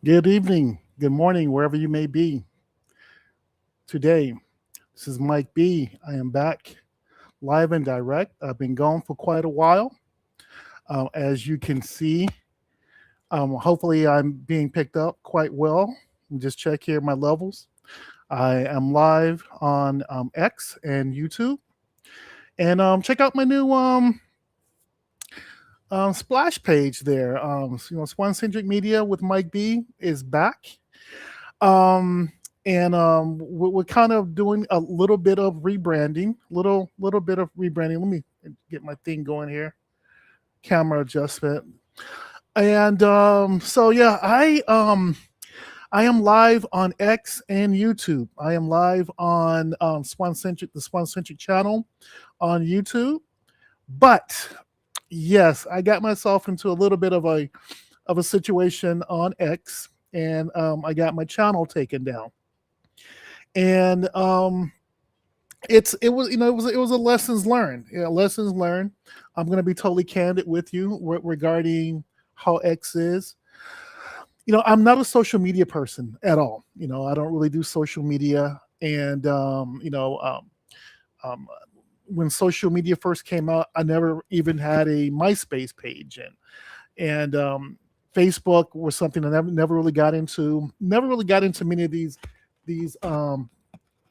Good evening, good morning, wherever you may be today. This is Mike B. I am back live and direct. I've been gone for quite a while. As you can see, hopefully, I'm being picked up quite well. Just check here my levels. I am live on X and YouTube. And check out my new splash page there. Swancentric Media with Mike B is back. Um, and we're kind of doing a little bit of rebranding, little bit of rebranding. Let me get my thing going here. Camera adjustment. And so yeah, I am live on X and YouTube. I am live on the Swancentric channel on YouTube. But yes, I got myself into a little bit of a situation on X, and I got my channel taken down. And it was a lessons learned. Yeah, lessons learned. I'm going to be totally candid with you regarding how X is. I'm not a social media person at all. I don't really do social media, and um, when social media first came out, I never even had a MySpace page, and Facebook was something I never really got into. Never really got into many of these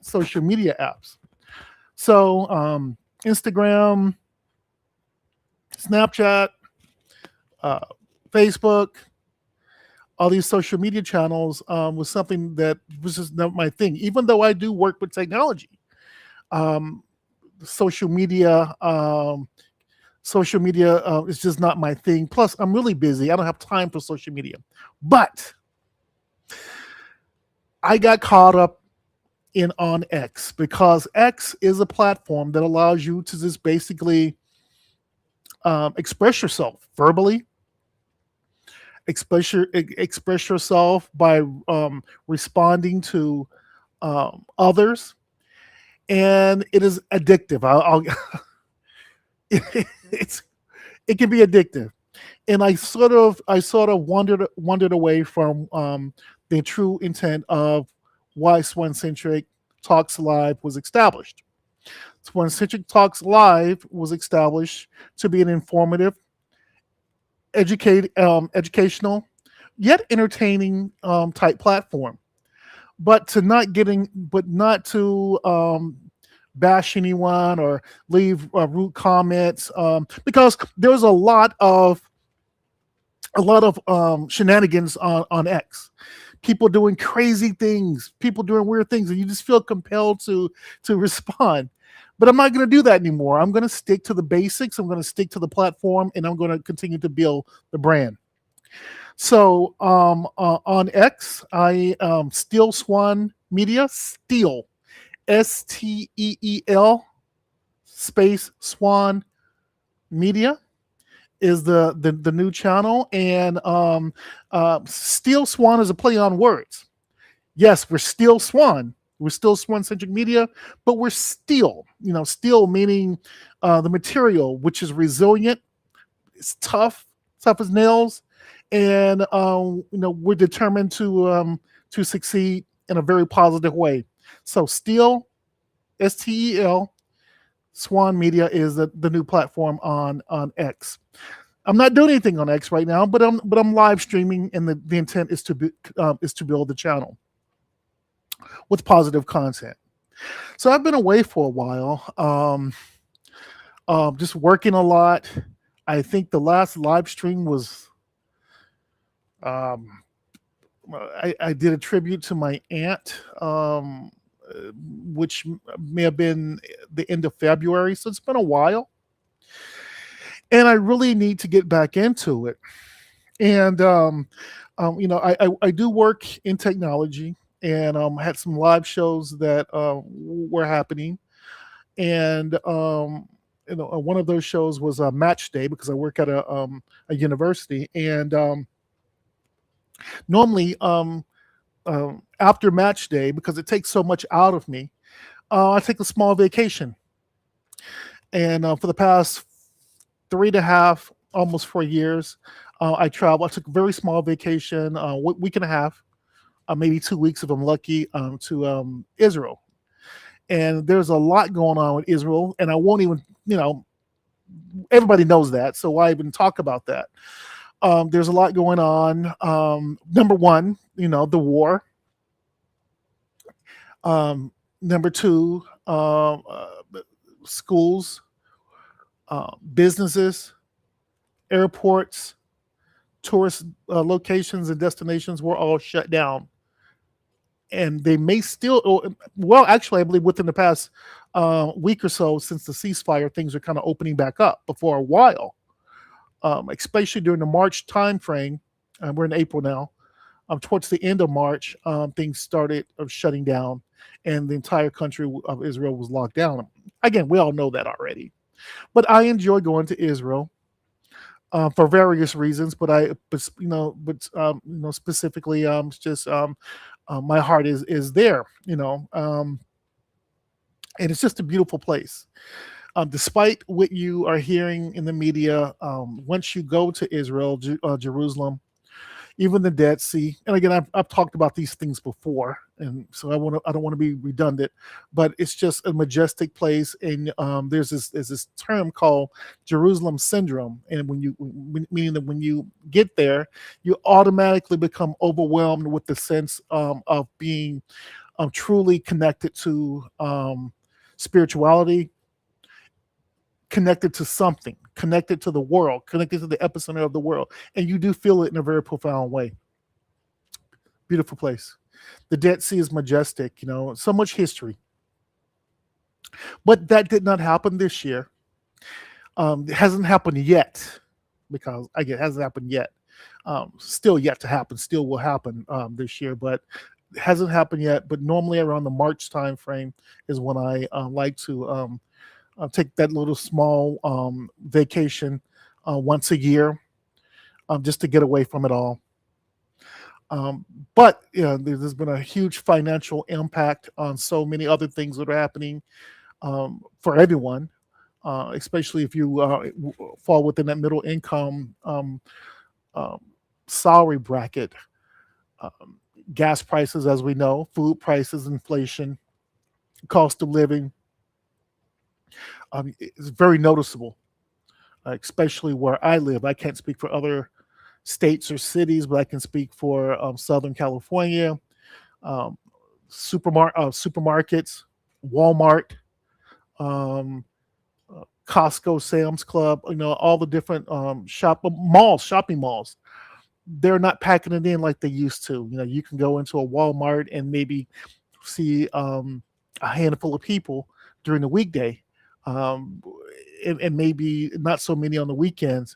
social media apps. So Instagram, Snapchat, uh, Facebook, all these social media channels was something that was just not my thing. Even though I do work with technology, um, social media, social media is just not my thing. Plus, I'm really busy. I don't have time for social media. But I got caught up in on X because X is a platform that allows you to just basically express yourself verbally, express yourself by responding to others, and it is addictive. It's it can be addictive, and I sort of wandered away from the true intent of why Swancentric Talks Live was established. Swancentric Talks Live was established to be an informative, educational, yet entertaining type platform, but not to bash anyone or leave rude comments, because there was a lot of shenanigans on X. People doing crazy things, people doing weird things, and you just feel compelled to respond. But I'm not going to do that anymore. I'm going to stick to the basics. I'm going to stick to the platform, and I'm going to continue to build the brand. So on X, I Steel Swan Media, Steel, STEEL space Swan Media is the new channel, and Steel Swan is a play on words. Yes, we're still Swan. We're still Swancentric Media, but we're steel. Steel meaning the material, which is resilient. It's tough as nails, and we're determined to succeed in a very positive way. So Steel, STEL, Swan Media is the new platform on X. I'm not doing anything on X right now, but I'm live streaming, and the intent is to build the channel with positive content. So I've been away for a while, just working a lot. I think the last live stream was um, I did a tribute to my aunt, which may have been the end of February. So it's been a while, and I really need to get back into it. And I do work in technology, and had some live shows that were happening, and one of those shows was a match day because I work at a university, and normally after match day, because it takes so much out of me, I take a small vacation. And for the past 3.5, almost 4 years, I traveled. I took a very small vacation, week and a half, maybe 2 weeks if I'm lucky, to Israel. And there's a lot going on with Israel, and I won't even, everybody knows that, so why even talk about that? There's a lot going on. Number one, the war. Number two, schools, businesses, airports, tourist locations and destinations were all shut down, and they may still. Well, actually, I believe within the past week or so, since the ceasefire, things are kind of opening back up. But for a while, especially during the March timeframe, we're in April now. Towards the end of March, things started shutting down, and the entire country of Israel was locked down. Again, we all know that already. But I enjoy going to Israel for various reasons. But specifically, it's just my heart is there. And it's just a beautiful place. Despite what you are hearing in the media, once you go to Israel, Jerusalem, even the Dead Sea. And again, I've talked about these things before, and so I don't want to be redundant, but it's just a majestic place. And there's this term called Jerusalem syndrome, and meaning that when you get there, you automatically become overwhelmed with the sense of being truly connected to spirituality, connected to something, connected to the world, connected to the epicenter of the world. And you do feel it in a very profound way. Beautiful place. The Dead Sea is majestic, so much history. But that did not happen this year. It hasn't happened yet, because again, it hasn't happened yet. Still yet to happen, still will happen this year, but it hasn't happened yet. But normally around the March time frame is when I like to take that little small vacation once a year, just to get away from it all. But there's been a huge financial impact on so many other things that are happening for everyone, especially if you fall within that middle income um, salary bracket. Gas prices, as we know, food prices, inflation, cost of living, is very noticeable, especially where I live. I can't speak for other states or cities, but I can speak for Southern California. Um, supermarkets, Walmart, um, Costco, Sam's Club, all the different shopping malls. They're not packing it in like they used to. You can go into a Walmart and maybe see a handful of people during the weekday, um, and maybe not so many on the weekends,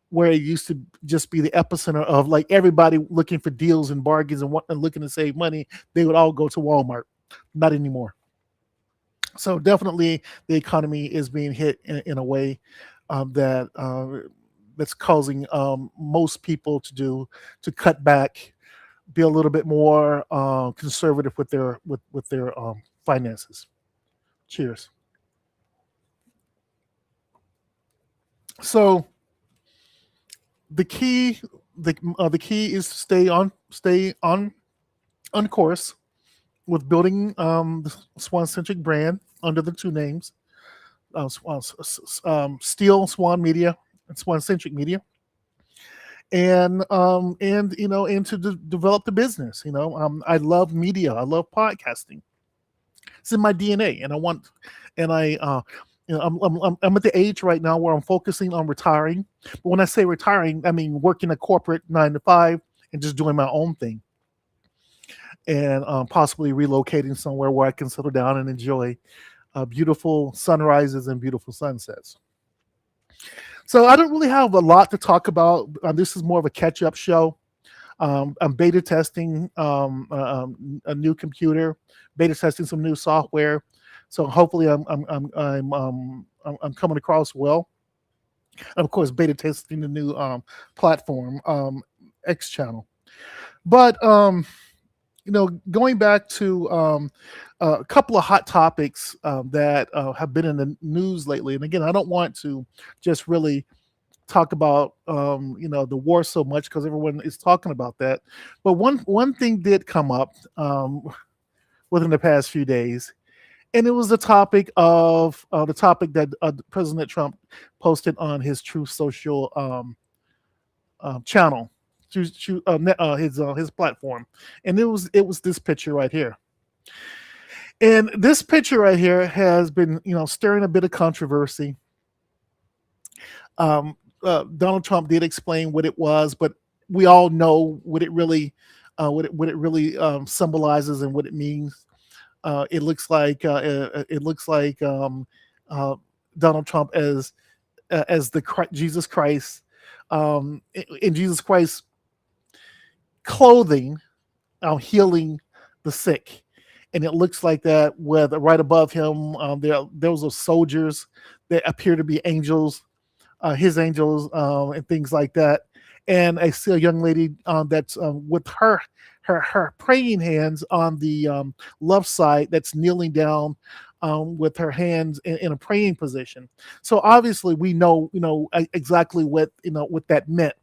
where it used to just be the epicenter of like everybody looking for deals and bargains and looking to save money. They would all go to Walmart. Not anymore. So definitely, the economy is being hit in a way that's causing most people to cut back, be a little bit more conservative with their finances. Cheers. So the key the key is to stay on course with building the Swancentric brand under the two names, Steel Swan Media and Swancentric Media, and to develop the business. I love media. I love podcasting. It's in my DNA, and I want, and I, I'm at the age right now where I'm focusing on retiring. But when I say retiring, I mean working a corporate 9 to 5 and just doing my own thing, and possibly relocating somewhere where I can settle down and enjoy beautiful sunrises and beautiful sunsets. So I don't really have a lot to talk about. This is more of a catch-up show. I'm beta testing a new computer, beta testing some new software. So hopefully I'm coming across well. And of course, beta testing the new platform, X channel. But going back to a couple of hot topics that have been in the news lately. And again, I don't want to just really talk about the war so much because everyone is talking about that. But one thing did come up within the past few days, and it was the topic that President Trump posted on his True Social channel, his platform, and it was this picture right here. And this picture right here has been stirring a bit of controversy. Donald Trump did explain what it was, but we all know what it really symbolizes and what it means. It looks like uh, Donald Trump as Jesus Christ, in Jesus Christ's clothing, healing the sick, and it looks like that with right above him those are soldiers that appear to be angels, his angels, and things like that. And I see a young lady that's with her praying hands on the left side, that's kneeling down with her hands in a praying position. So obviously we know exactly what that meant,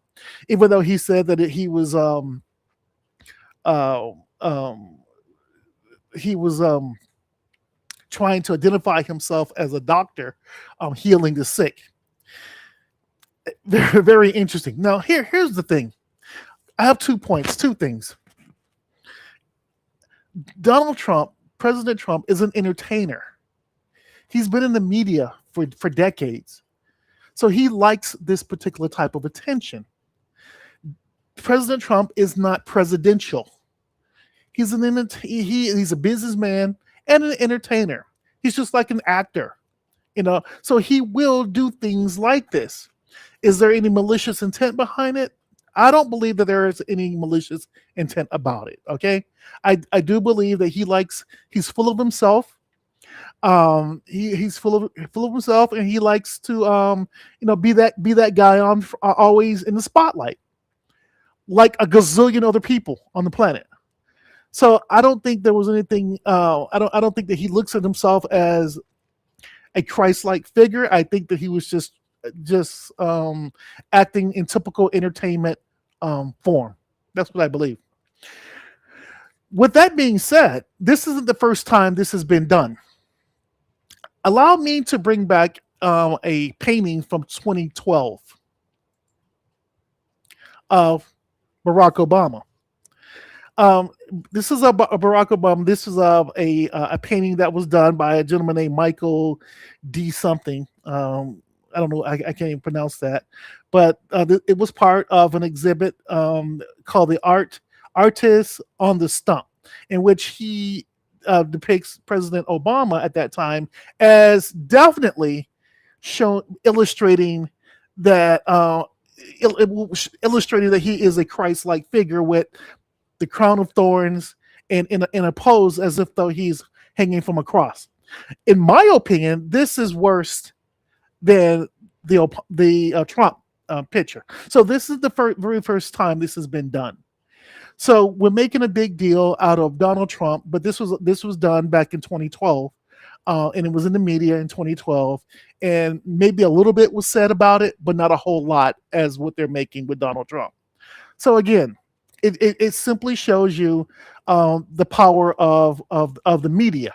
even though he said that uh, um, he was trying to identify himself as a doctor, healing the sick. Very, very interesting. Now, here's the thing. I have 2 points, two things. Donald Trump, President Trump, is an entertainer. He's been in the media for decades. So he likes this particular type of attention. President Trump is not presidential. He's a businessman and an entertainer. He's just like an actor, So he will do things like this. Is there any malicious intent behind it? I don't believe that there is any malicious intent about it. Okay, I do believe that he's full of himself. He's full of himself, and he likes to be that guy on always in the spotlight, like a gazillion other people on the planet. So I don't think there was anything. I don't think that he looks at himself as a Christ-like figure. I think that he was just acting in typical entertainment form. That's what I believe. With that being said, this isn't the first time this has been done. Allow me to bring back a painting from 2012 of Barack Obama. Um, this is a Barack Obama. This is a painting that was done by a gentleman named Michael D. something. I don't know. I can't even pronounce that, but it was part of an exhibit called the Artist on the Stump, in which he depicts President Obama at that time as definitely illustrating that illustrating that he is a Christ-like figure with the crown of thorns and in a pose as if though he's hanging from a cross. In my opinion, this is worse than the Trump picture. So this is the very first time this has been done. So we're making a big deal out of Donald Trump, but this was done back in 2012, and it was in the media in 2012, and maybe a little bit was said about it, but not a whole lot as what they're making with Donald Trump. So again, it simply shows you the power of the media,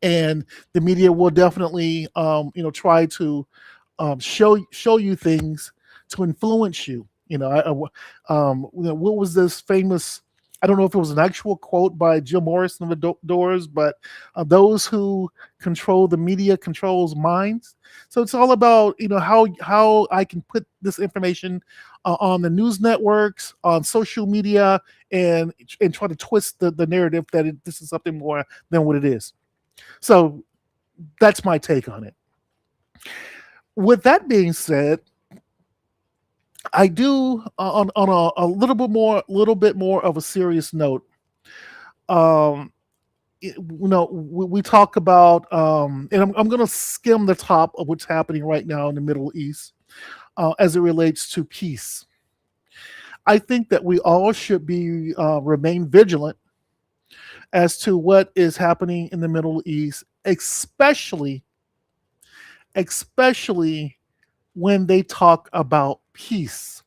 and the media will definitely try to show you things to influence you. What was this famous? I don't know if it was an actual quote by Jim Morrison of the Doors, but those who control the media controls minds. So it's all about how I can put this information on the news networks, on social media, and try to twist the narrative that this is something more than what it is. So that's my take on it. With that being said, I do on a little bit more of a serious note. We talk about, and I'm going to skim the top of what's happening right now in the Middle East as it relates to peace. I think that we all should be remain vigilant as to what is happening in the Middle East, especially when they talk about peace.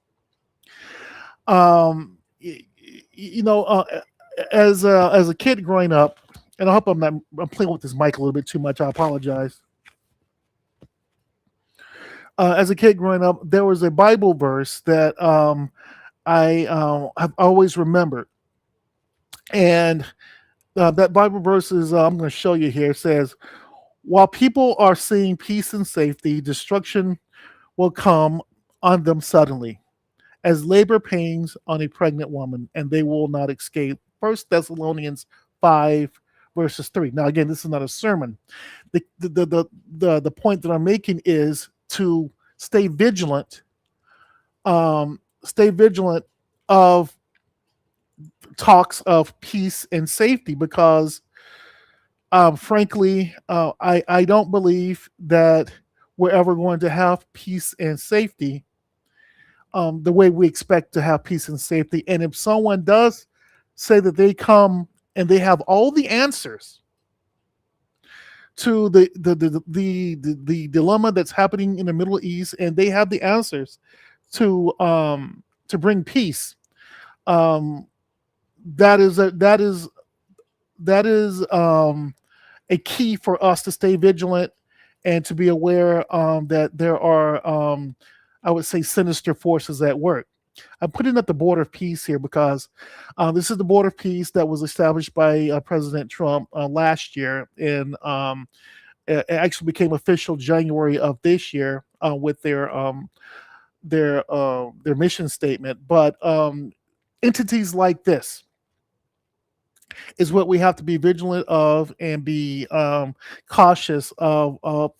Um, you know, as a kid growing up, and I hope I'm playing with this mic a little bit too much. I apologize. As a kid growing up, there was a Bible verse that I have always remembered, and that Bible verse is I'm going to show you here. It says, "While people are seeing peace and safety, destruction will come on them suddenly, as labor pains on a pregnant woman, and they will not escape." First Thessalonians 5 verses 3. Now, again, this is not a sermon. The point that I'm making is to stay vigilant, stay vigilant of talks of peace and safety, because frankly, I don't believe that we're ever going to have peace and safety the way we expect to have peace and safety. And if someone does say that they come and they have all the answers to the dilemma that's happening in the Middle East, and they have the answers to bring peace, um, that is a key for us to stay vigilant and to be aware that there are, I would say, sinister forces at work. I'm putting up the border of peace here because this is the border of peace that was established by President Trump last year, and it actually became official January of this year with their mission statement. But entities like this is what we have to be vigilant of and be cautious of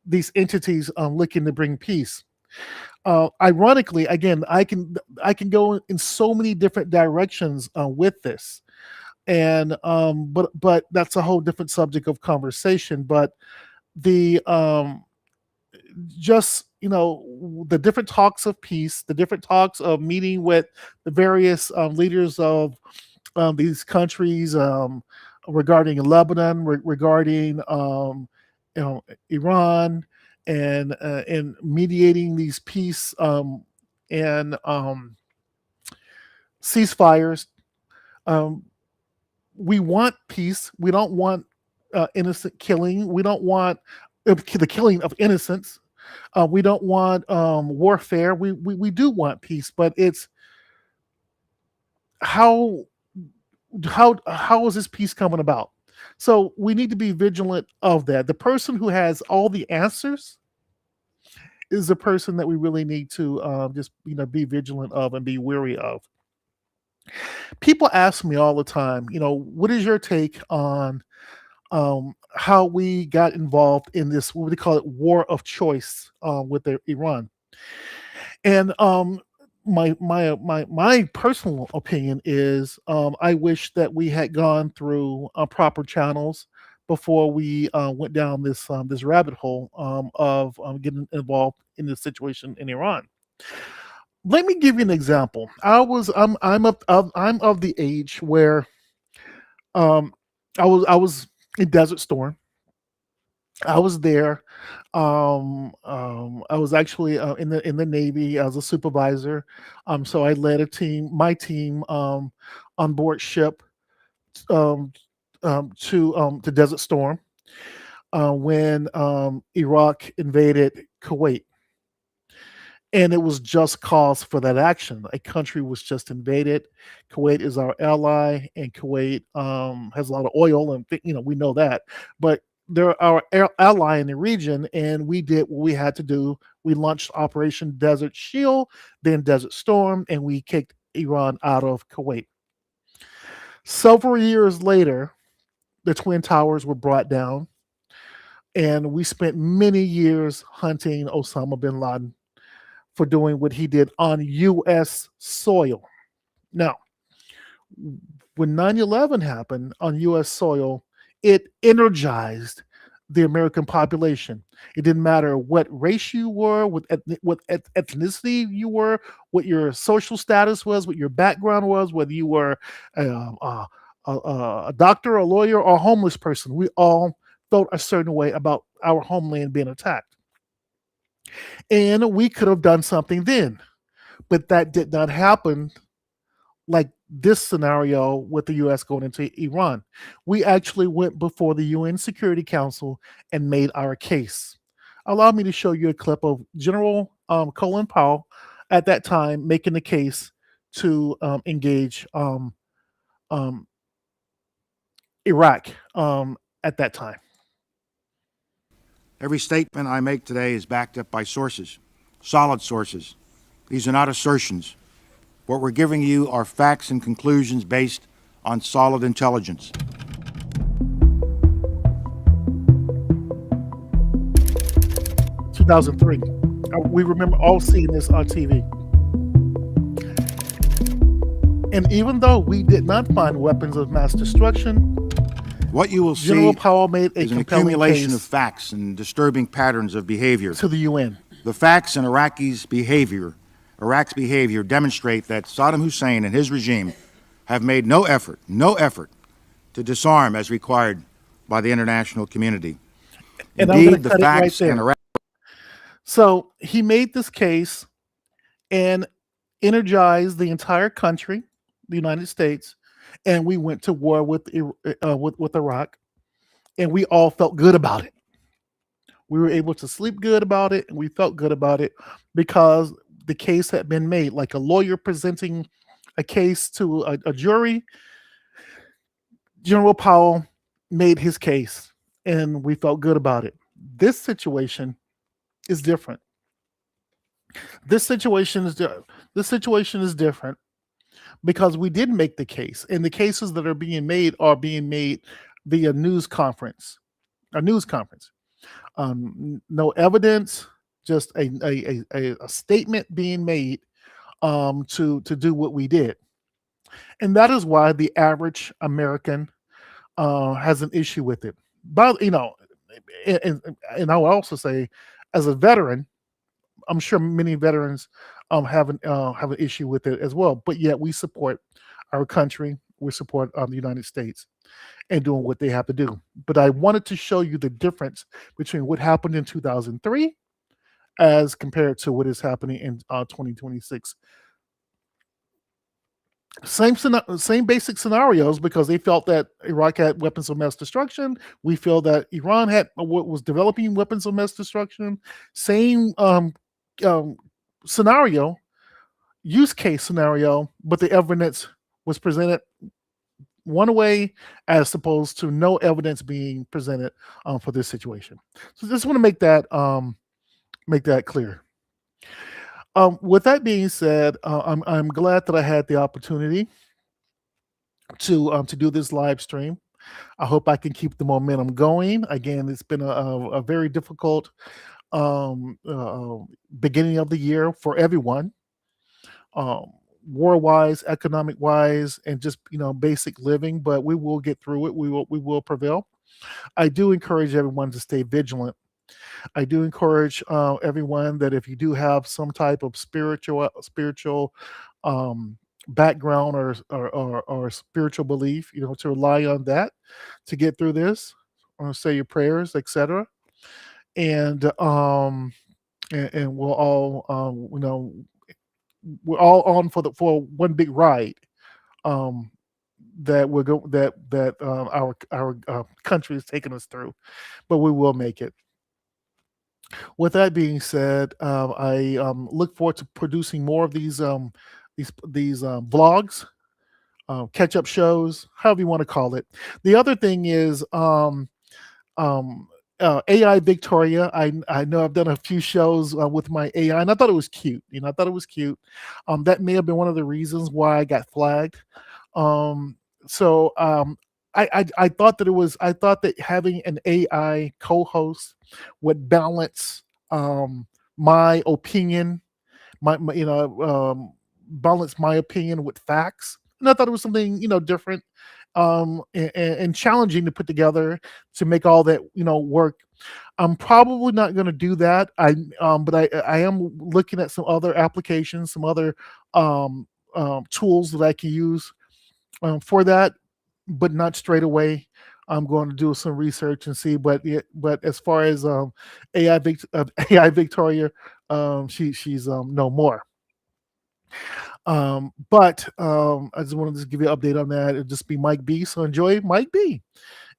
these entities looking to bring peace. Ironically, again, I can go in so many different directions with this, and but that's a whole different subject of conversation. But the just the different talks of peace, the different talks of meeting with the various leaders of these countries, regarding Lebanon, regarding Iran, and mediating these peace and ceasefires. Um, we want peace. We don't want innocent killing. We don't want the killing of innocents. We don't want warfare. We do want peace, but it's how how is this peace coming about? So we need to be vigilant of that. The person who has all the answers is the person that we really need to just be vigilant of and be weary of. People ask me all the time, what is your take on how we got involved in this, what we call it, war of choice with Iran? And my personal opinion is, I wish that we had gone through proper channels before we went down this rabbit hole of getting involved in this situation in Iran. Let me give you an example. I'm of the age where um, I was in Desert Storm. I was there. I was actually in the Navy as a supervisor. So I led my team, on board ship, um, to Desert Storm when Iraq invaded Kuwait, and it was just cause for that action. A country was just invaded. Kuwait is our ally, and Kuwait has a lot of oil, and we know that. But they're our ally in the region, and we did what we had to do. We launched Operation Desert Shield, then Desert Storm, and we kicked Iran out of Kuwait. Several years later, the Twin Towers were brought down, and we spent many years hunting Osama bin Laden for doing what he did on U.S. soil. Now, when 9/11 happened on U.S. soil, it energized the American population. It didn't matter what race you were, what ethnicity you were, what your social status was, what your background was, whether you were a doctor, a lawyer, or a homeless person. We all felt a certain way about our homeland being attacked. And we could have done something then, but that did not happen like this scenario with the US going into Iran. We actually went before the UN Security Council and made our case. Allow me to show you a clip of General Colin Powell at that time making the case to engage um, Iraq at that time. Every statement I make today is backed up by sources, solid sources. These are not assertions. What we're giving you are facts and conclusions based on solid intelligence. 2003. We remember all seeing this on TV. And even though we did not find weapons of mass destruction, what you will General see Powell made a is an compelling accumulation case of facts and disturbing patterns of behavior. to the UN. The facts in Iraq's behavior demonstrate that Saddam Hussein and his regime have made no effort to disarm as required by the international community. And Indeed, the facts in Iraq. So he made this case and energized the entire country, the United States, and we went to war with Iraq, and we all felt good about it. We were able to sleep good about it, and we felt good about it because the case had been made, like a lawyer presenting a case to a jury. General Powell made his case, and we felt good about it. This situation is different. This situation is different because we did make the case, and the cases that are being made via news conference. No evidence, just a statement being made to do what we did, and that is why the average American has an issue with it. But and I will also say, as a veteran, I'm sure many veterans have an issue with it as well. But yet we support our country, we support the United States, and doing what they have to do. But I wanted to show you the difference between what happened in 2003 as compared to what is happening in 2026. Same basic scenarios, because they felt that Iraq had weapons of mass destruction. We feel that Iran was developing weapons of mass destruction. Same scenario, use case scenario, but the evidence was presented one way as opposed to no evidence being presented for this situation. So just want to make that clear. With that being said, I'm glad that I had the opportunity to do this live stream. I hope I can keep the momentum going. Again, it's been a very difficult beginning of the year for everyone, war-wise, economic-wise, and just basic living. But we will get through it. We will prevail. I do encourage everyone to stay vigilant. I do encourage everyone that if you do have some type of spiritual background or spiritual belief, to rely on that to get through this, or say your prayers, etc. And we'll all we're all on for one big ride. That we're go that our country is taking us through, but we will make it. With that being said, I look forward to producing more of these vlogs, catch up shows, however you want to call it. The other thing is AI Victoria. I know I've done a few shows with my AI, and I thought it was cute. I thought it was cute. That may have been one of the reasons why I got flagged. So I thought that having an AI co-host would balance my opinion, balance my opinion with facts, and I thought it was something different and challenging to put together to make all that work. I'm probably not going to do that. But I am looking at some other applications, some other tools that I can use for that, but not straight away. I'm going to do some research and see. But as far as AI AI Victoria, she's no more. But I just wanted to give you an update on that. It'll just be Mike B. So enjoy Mike B.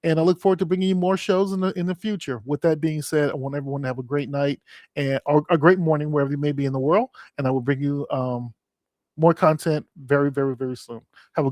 And I look forward to bringing you more shows in the future. With that being said, I want everyone to have a great night or a great morning wherever you may be in the world. And I will bring you more content very, very, very soon. Have a